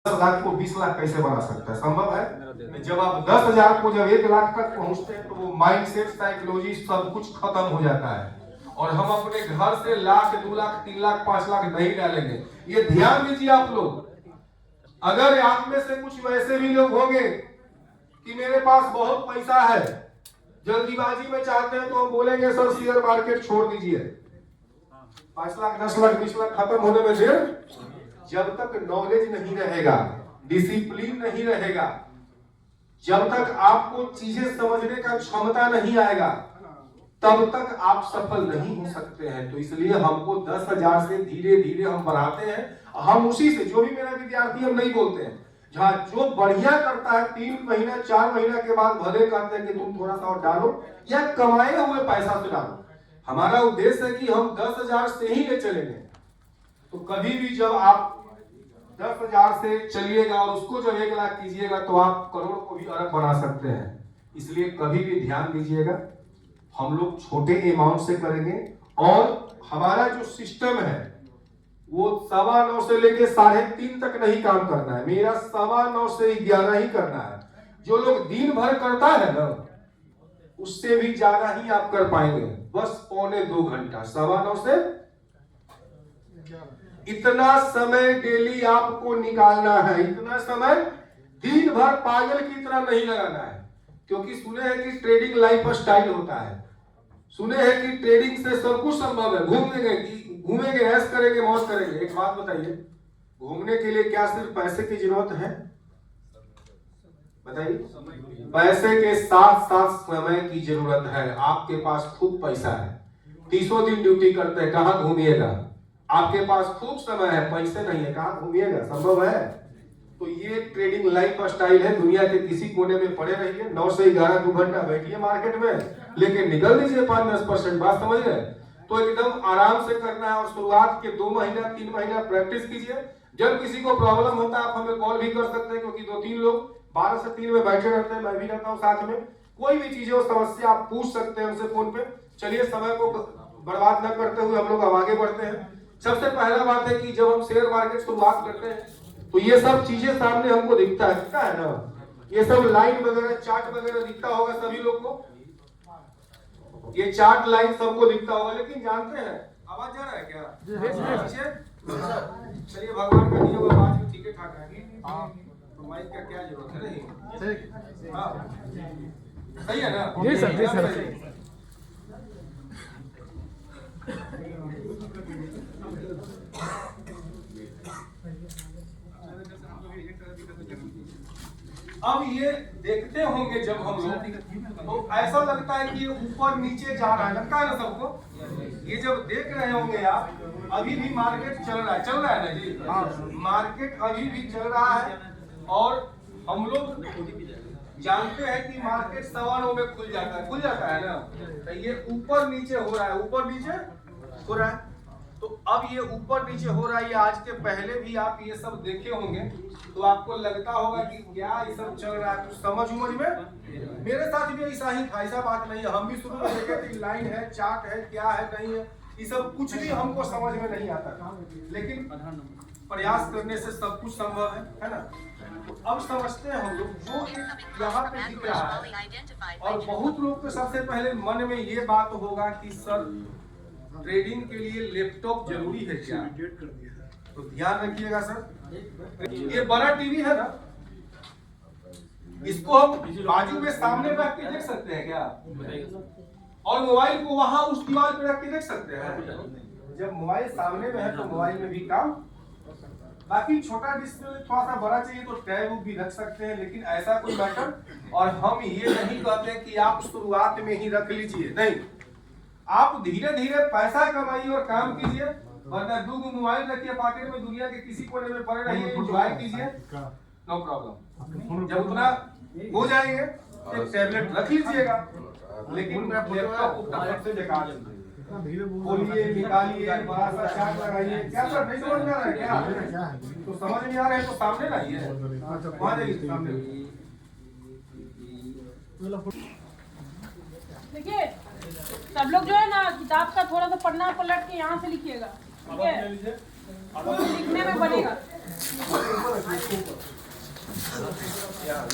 10 लाख को 20 लाख कैसे बना सकता है? संभव है? जब आप 10,000 को जब 1 लाख तक पहुंचते हैं तो वो माइंडसेट, साइकोलॉजी सब कुछ खत्म हो जाता है और हम अपने घर से लाख, 2 लाख, 3 लाख, 5 लाख नहीं डालेंगे। ये ध्यान दीजिए आप लोग। अगर आप में से कुछ वैसे भी लोग होंगे कि मेरे पास बहुत पैसा है, जल्दीबाजी में चाहते हैं, तो हम बोलेंगे सर शेयर मार्केट छोड़ दीजिए, 5 लाख, 10 लाख, 20 लाख खत्म होने में देर। जब तक नॉलेज नहीं रहेगा, डिसिप्लिन नहीं रहेगा, जब तक आपको चीजें समझने का क्षमता नहीं आएगा, तब तक आप सफल नहीं हो सकते हैं। तो इसलिए हमको 10,000 से धीरे धीरे हम बढ़ाते हैं। हम उसी से, जो भी मेरा विद्यार्थी, हम नहीं बोलते हैं, जहां जो बढ़िया करता है 3 महीना 4 महीना के बाद भले कहते हैं कि तुम थोड़ा सा और डालो या कमाए हुए पैसा से डालो। हमारा उद्देश्य है कि हम 10,000 से ही ले चलेंगे। तो कभी भी जब आप 10,000 से चलिएगा और उसको जब 1 लाख कीजिएगा तो आप करोड़ को भी अरब बना सकते हैं। इसलिए कभी भी ध्यान दीजिएगा, हम लोग छोटे अमाउंट से करेंगे और हमारा जो सिस्टम है वो 9:15 से लेके 3:30 तक नहीं काम करना है। मेरा 9:15 से 11 ही करना है। जो लोग दिन भर करता है ना, उससे भी ज्यादा ही आप कर पाएंगे। बस 1.25 घंटा, 9:15 से इतना समय डेली आपको निकालना है। इतना समय दिन भर पागल की तरह नहीं लगाना है, क्योंकि सुने हैं कि ट्रेडिंग लाइफ स्टाइल होता है, सुने हैं कि ट्रेडिंग से सब कुछ संभव है। घूमेंगे, ऐश करेंगे, मौज करेंगे। एक बात बताइए, घूमने के लिए क्या सिर्फ पैसे की जरूरत है? बताइए। पैसे के साथ साथ समय की जरूरत है। आपके पास खूब पैसा है, 30 दिन ड्यूटी करते हैं, कहां घूमिएगा? आपके पास खूब समय है, पैसे नहीं है, कहां घूमिएगा? संभव है? तो ये ट्रेडिंग लाइफ स्टाइल है। दुनिया के किसी कोने में पड़े रहिए, 9 से 11 2 घंटा बैठिए मार्केट में, लेकिन निकल दीजिए 5-10%। बात समझ गए? तो एकदम आराम से करना है और शुरुआत के 2 महीना 3 महीना प्रैक्टिस कीजिए। जब किसी को प्रॉब्लम होता है आप हमें कॉल भी कर सकते हैं, क्योंकि 2-3 लोग 12 से 3 में बैठे रहते हैं, मैं भी रहता हूँ साथ में। कोई भी चीजें हो, समस्या आप पूछ सकते हैं उनसे फोन पे। चलिए, समय को बर्बाद न करते हुए हम लोग अब आगे बढ़ते हैं। सबसे पहला बात है कि जब हम शेयर मार्केट शुरुआत करते हैं तो ये सब चीजें सामने हमको दिखता है ना, ये सब लाइन वगैरह, चार्ट वगैरह दिखता होगा सभी लोग को। ये चार्ट लाइन सबको दिखता होगा, लेकिन जानते हैं आवाज जा रहा है क्या? चलिए, भगवान का नियम, आवाज भी ठीक ठाक है, तो माइक का क्या जरूरत है? नहीं, हाँ सही है ना? जी सर, जी सर। अब ये देखते होंगे जब हम लोग, तो ऐसा लगता है कि ये ऊपर नीचे जा रहा है, लगता है ना सबको? ये जब देख रहे होंगे आप, अभी भी मार्केट चल रहा है ना जी? हाँ, मार्केट अभी भी चल रहा है और हम लोग जानते हैं कि मार्केट 9:15 में खुल जाता है ना? तो ये ऊपर नीचे हो रहा है, ऊपर नीचे हो रहा है। तो अब ये ऊपर नीचे हो रहा है। आज के पहले भी आप ये सब देखे होंगे, तो आपको लगता होगा कि क्या ये सब चल रहा है, कुछ समझ में। मेरे साथ भी ऐसा ही था, ऐसा बात नहीं है। हम भी शुरू में देखे थे लाइन है, चार्ट है, क्या है, नहीं है, ये सब कुछ भी हमको समझ में नहीं आता था, लेकिन प्रयास करने से सब कुछ संभव है ना? तो अब समझते हैं हम लोग जो यहाँ पे दिख रहा है। और बहुत लोग के सबसे पहले मन में ये बात होगा कि सर ट्रेडिंग के लिए लैपटॉप जरूरी है क्या? तो ध्यान रखिएगा सर, ये बड़ा टीवी है ना, इसको हम बाजू में सामने रख के देख सकते हैं क्या? और मोबाइल को वहां उस दीवार पे रख के देख सकते हैं। जब मोबाइल सामने में है तो मोबाइल में भी काम, बाकी छोटा डिस्प्ले थोड़ा सा बड़ा चाहिए तो टैब भी रख सकते हैं, लेकिन ऐसा कोई मैटर। और हम ये नहीं कहते कि आप शुरुआत में ही रख लीजिए, नहीं, आप धीरे धीरे पैसा कमाइए और काम कीजिए। वरना 2 मोबाइल रखिए पॉकेट में, दुनिया के किसी कोने में पड़े रहिए, एंजॉय कीजिए, नो प्रॉब्लम। जब उतना हो जाएंगे एक टैबलेट रख लीजिएगा, लेकिन लैपटॉप को टैबलेट से बेकार खोलिए, निकालिए, बड़ा सा चार्ट लगाइए। क्या सर, नहीं समझ में आ रहा है क्या? तो समझ नहीं आ रहा है तो सामने लाइए, वहां जाइए सामने। देखिए, सब लोग जो है ना, किताब का थोड़ा सा पन्ना पलट के यहाँ से लिखिएगा, ठीक है? लिखने में बनेगा। Yeah.